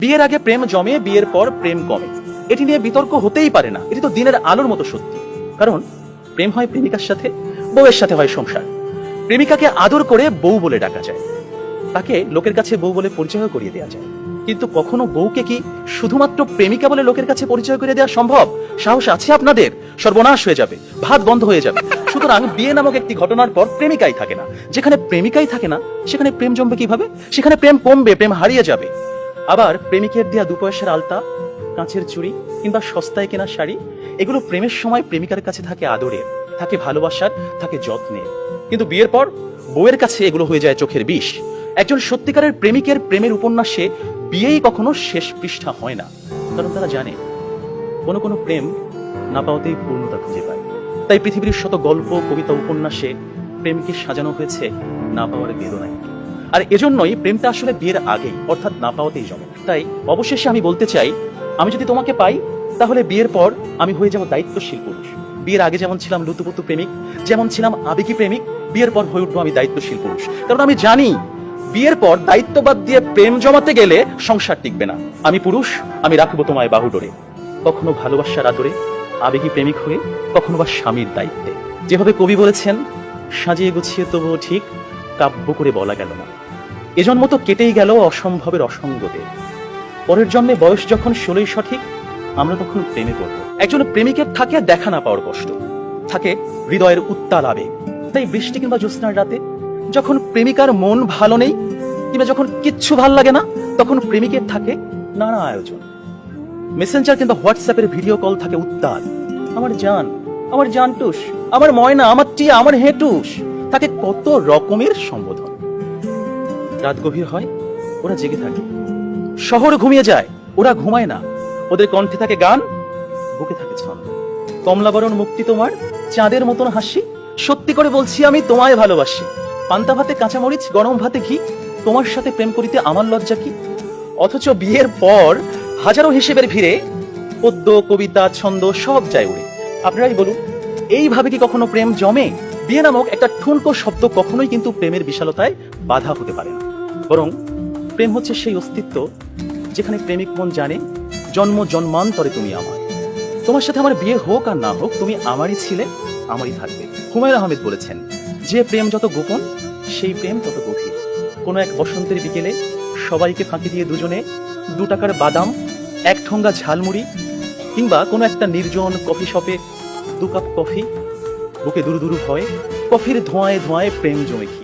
বিয়ের আগে প্রেম জমে, বিয়ের পর প্রেম কমে, এটি নিয়ে বিতর্ক হতেই পারে না। এটি তো দিনের আলোর মতো সত্যি। কারণ প্রেম হয় প্রেমিকার সাথে, বউয়ের সাথে হয় সংসার। প্রেমিকাকে আদর করে বউ বলে ডাকা যায়, তাকে লোকের কাছে বউ বলে পরিচয় করিয়ে দেওয়া যায়। কিন্তু কখনো বউকে কি শুধুমাত্র প্রেমিকা বলে লোকের কাছে পরিচয় করে দেওয়া সম্ভব? সাহস আছে আপনাদের? সর্বনাশ হয়ে যাবে, ভাত বন্ধ হয়ে যাবে। সুতরাং বিয়ে নামক একটি ঘটনার পর প্রেমিকাই থাকে না। যেখানে প্রেমিকাই থাকে না, সেখানে প্রেম জমবে কিভাবে? সেখানে প্রেম কমবে, প্রেম হারিয়ে যাবে। আবার প্রেমিকের দেয়া 2 পয়সার আলতা, কাঁচের চুড়ি কিংবা সস্তায় কেনা শাড়ি, এগুলো প্রেমের সময় প্রেমিকার কাছে থাকে আদরের, থাকে ভালোবাসার, থাকে যত্নের। কিন্তু বিয়ের পর বউয়ের কাছে এগুলো হয়ে যায় চোখের বিষ। একজন সত্যিকারের প্রেমিকের প্রেমের উপন্যাসে বিয়েই কখনো শেষ পৃষ্ঠা হয় না। কারণ তারা জানে কোনো কোনো প্রেম না পাওয়াতেই পূর্ণতা খুঁজে পায়। তাই পৃথিবীর শত গল্প, কবিতা, উপন্যাসে প্রেমকে সাজানো হয়েছে না পাওয়ার বেদনায়। আর এজন্যই প্রেমটা আসলে বিয়ের আগেই, অর্থাৎ না পাওয়াতেই জমে। তাই অবশেষে আমি বলতে চাই, আমি যদি তোমাকে পাই তাহলে বিয়ের পর আমি হয়ে যাব দায়িত্বশীল পুরুষ। বিয়ের আগে যেমন ছিলাম লুতুপুতু প্রেমিক, যেমন ছিলাম আবেগী প্রেমিক, বিয়ের পর হয়ে উঠবো আমি দায়িত্বশীল পুরুষ। কারণ আমি জানি বিয়ের পর দায়িত্ববাদ দিয়ে প্রেম জমাতে গেলে সংসার টিকবে না। আমি পুরুষ, আমি রাখবো তোমায় বাহুডোরে, কখনো ভালোবাসার আদরে, আবেগী প্রেমিক হয়ে, কখনো বা স্বামীর দায়িত্বে। যেভাবে কবি বলেছেন, সাজিয়ে গুছিয়ে তবুও ঠিক কাব্য করে বলা গেল না। এ জন্ম তো কেটেই গেল অসম্ভবের অসঙ্গতে। পরের জন্মে বয়স যখন 16ই সঠিক, আমরা তখন প্রেমে পড়ব। একজন প্রেমিকের থাকে দেখা না পাওয়ার কষ্ট, থাকে হৃদয়ের উত্তাল আবেগ। তাই বৃষ্টি কিংবা জ্যোৎস্নার রাতে যখন প্রেমিকার মন ভালো নেই কিংবা যখন কিচ্ছু ভাল লাগে না, তখন প্রেমিকের থাকে নানা আয়োজন। মেসেঞ্জার কিংবা হোয়াটসঅ্যাপের ভিডিও কল থাকে উত্তাল। আমার জান, আমার জানটুস, আমার ময়না, আমার টিয়া, আমার হেটুস, তাকে কত রকমের সম্বোধন। রাত গভীর হয়, ওরা জেগে থাকে। শহর ঘুমিয়ে যায়, ওরা ঘুমায় না। ওদের কণ্ঠে থাকে গান, বুকে থাকে ছন্দ। কমলাবরণ মুক্তি তোমার, চাঁদের মতন হাসি, সত্যি করে বলছি আমি তোমায় ভালোবাসি। পান্তা ভাতে কাঁচামরিচ, গরম ভাতে ঘি, তোমার সাথে প্রেম করিতে আমার লজ্জা কি। অথচ বিয়ের পর হাজারো হিসেবের ভিড়ে পদ্য, কবিতা, ছন্দ সব যায় উড়ে। আপনারাই বলুন, এইভাবে কি কখনো প্রেম জমে? বিয়ে নামক একটা ঠুনকো শব্দ কখনোই কিন্তু প্রেমের বিশালতায় বাধা হতে পারে না। বরং প্রেম হচ্ছে সেই অস্তিত্ব যেখানে প্রেমিক মন জানে জন্ম জন্মান্তরে তুমি আমার। তোমার সাথে আমার বিয়ে হোক আর না হোক, তুমি আমারই ছিলে, আমারই থাকবে। হুমায়ুন আহমেদ বলেছেন, যে প্রেম যত গোপন সেই প্রেম তত গভীর। কোনো এক বসন্তের বিকেলে সবাইকে ফাঁকি দিয়ে দুজনে 2 টাকার বাদাম, 1 ঠোঙ্গা ঝালমুড়ি কিংবা কোনো একটা নির্জন কফি শপে 2 কাপ কফি, বুকে দুরু দুরু ভয়, কফির ধোঁয়ায় ধোঁয়ায় প্রেম জমে কি।